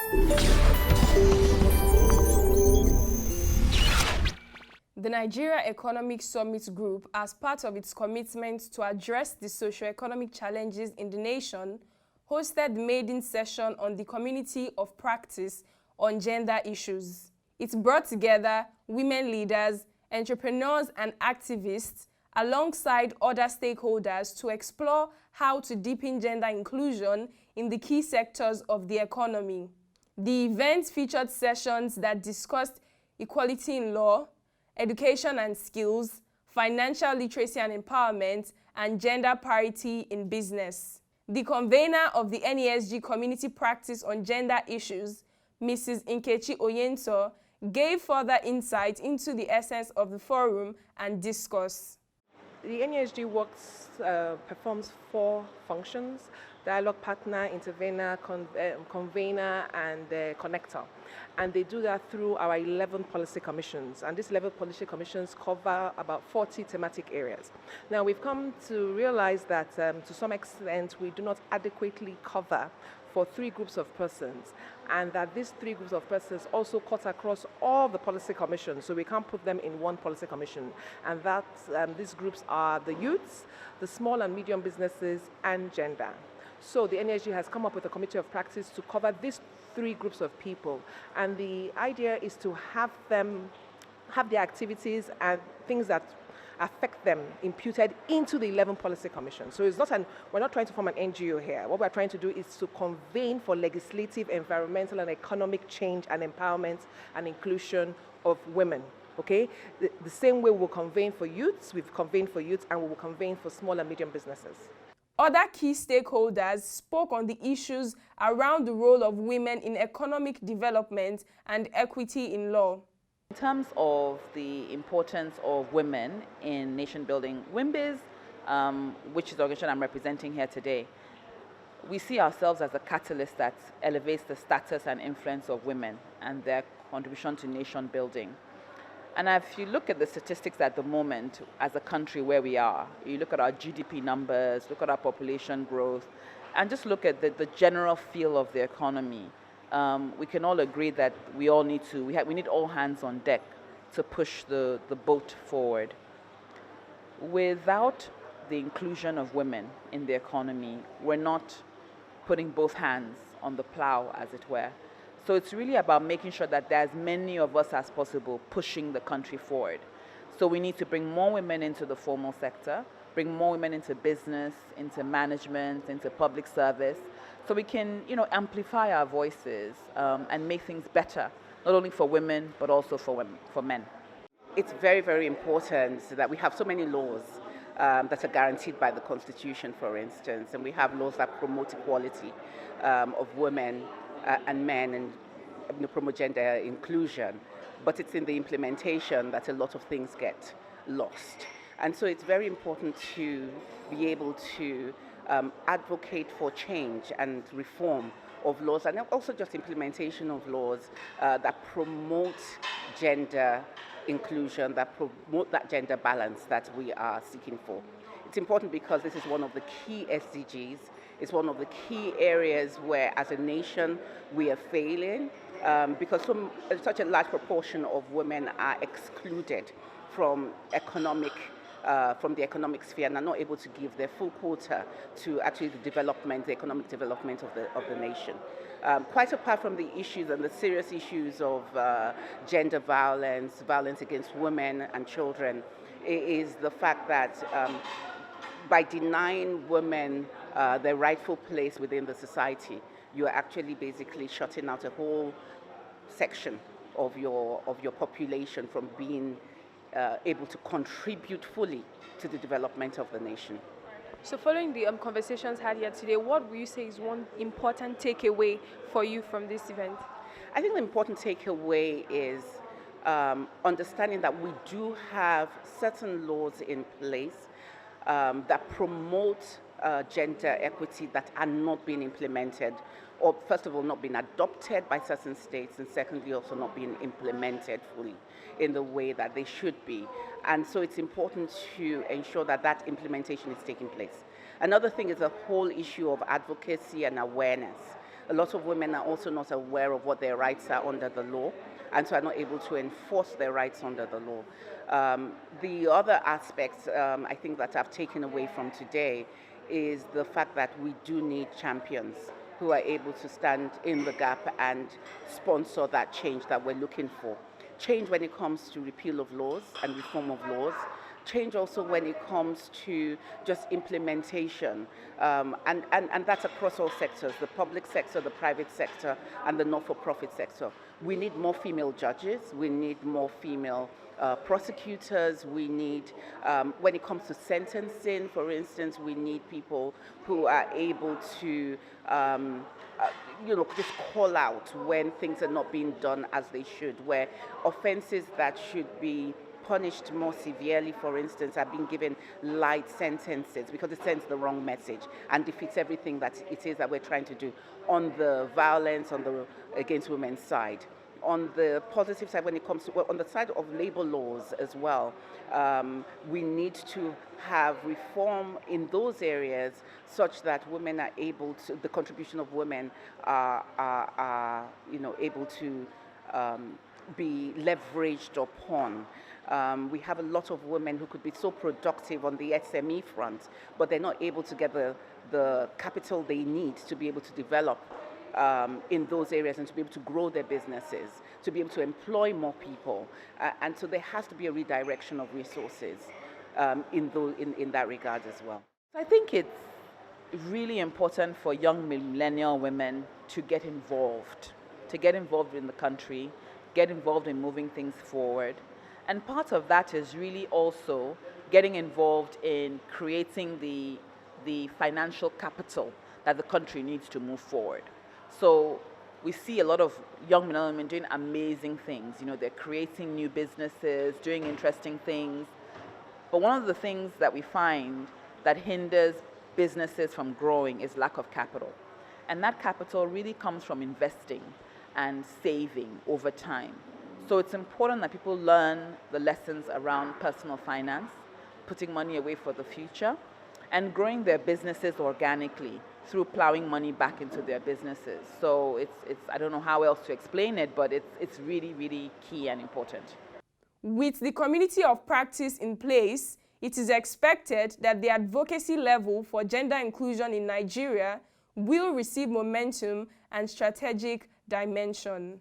The Nigeria Economic Summit Group, as part of its commitment to address the socio-economic challenges in the nation, hosted the maiden session on the Community of Practice on Gender Issues. It brought together women leaders, entrepreneurs and activists alongside other stakeholders to explore how to deepen gender inclusion in the key sectors of the economy. The event featured sessions that discussed equality in law, education and skills, financial literacy and empowerment, and gender parity in business. The convener of the NESG Community Practice on Gender Issues, Mrs. Nkechi Oyento, gave further insight into the essence of the forum and discourse. The NESG performs 4 functions: dialogue partner, intervener, convener, and connector. And they do that through our 11 policy commissions. And these 11 policy commissions cover about 40 thematic areas. Now, we've come to realize that to some extent, we do not adequately cover for 3 groups of persons, and that these 3 groups of persons also cut across all the policy commissions, so we can't put them in one policy commission. And that these groups are the youths, the small and medium businesses, and gender. So the NESG has come up with a committee of practice to cover these 3 groups of people, and the idea is to have them have their activities and things that affect them imputed into the 11 policy commissions. So it's not we're not trying to form an NGO here. What we're trying to do is to convene for legislative, environmental, and economic change and empowerment and inclusion of women. Okay? The same way we'll convene for youths, we've convened for youths, and we will convene for small and medium businesses. Other key stakeholders spoke on the issues around the role of women in economic development and equity in law. In terms of the importance of women in nation building, WIMBIZ, which is the organization I'm representing here today, we see ourselves as a catalyst that elevates the status and influence of women and their contribution to nation building. And if you look at the statistics at the moment as a country where we are, you look at our GDP numbers, look at our population growth, and just look at the general feel of the economy, we can all agree that we need all hands on deck to push the boat forward. Without the inclusion of women in the economy, we're not putting both hands on the plow, as it were. So it's really about making sure that there's many of us as possible pushing the country forward. So we need to bring more women into the formal sector, bring more women into business, into management, into public service, so we can, amplify our voices and make things better, not only for women, but also for men. It's very, very important that we have so many laws that are guaranteed by the Constitution, for instance, and we have laws that promote equality of women and men and promote gender inclusion, but it's in the implementation that a lot of things get lost. And so it's very important to be able to advocate for change and reform of laws, and also just implementation of laws that promote gender inclusion, that promote that gender balance that we are seeking for. It's important because this is one of the key SDGs. It's one of the key areas where, as a nation, we are failing because such a large proportion of women are excluded from the economic sphere and are not able to give their full quota to actually the economic development of the nation. Quite apart from the issues and the serious issues of gender violence, violence against women and children, is the fact that by denying women their rightful place within the society, you are actually basically shutting out a whole section of your population from being able to contribute fully to the development of the nation. So following the conversations had here today, what would you say is one important takeaway for you from this event? I think the important takeaway is understanding that we do have certain laws in place that promote gender equity that are not being implemented, or first of all not being adopted by certain states, and secondly also not being implemented fully in the way that they should be. And so it's important to ensure that that implementation is taking place. Another thing is the whole issue of advocacy and awareness. A lot of women are also not aware of what their rights are under the law, and so are not able to enforce their rights under the law. The other aspects I think that I've taken away from today is the fact that we do need champions who are able to stand in the gap and sponsor that change that we're looking for. Change when it comes to repeal of laws and reform of laws. Change also when it comes to just implementation, and that's across all sectors, the public sector, the private sector, and the not-for-profit sector. We need more female judges, we need more female prosecutors, we need, when it comes to sentencing, for instance, we need people who are able to just call out when things are not being done as they should, where offenses that should be punished more severely, for instance, are being given light sentences because it sends the wrong message and defeats everything that it is that we're trying to do on the violence against women's side. On the positive side, when it comes to, on the side of labor laws as well, we need to have reform in those areas such that women are able to, the contribution of women are able to be leveraged upon. We have a lot of women who could be so productive on the SME front, but they're not able to get the capital they need to be able to develop in those areas and to be able to grow their businesses, to be able to employ more people. And so there has to be a redirection of resources in that regard as well. I think it's really important for young millennial women to get involved in the country, get involved in moving things forward. And part of that is really also getting involved in creating the financial capital that the country needs to move forward. So we see a lot of young millennial women doing amazing things. They're creating new businesses, doing interesting things. But one of the things that we find that hinders businesses from growing is lack of capital. And that capital really comes from investing and saving over time. So it's important that people learn the lessons around personal finance, putting money away for the future, and growing their businesses organically through plowing money back into their businesses. So it's I don't know how else to explain it, but it's really, really key and important. With the community of practice in place, it is expected that the advocacy level for gender inclusion in Nigeria will receive momentum and strategic dimension.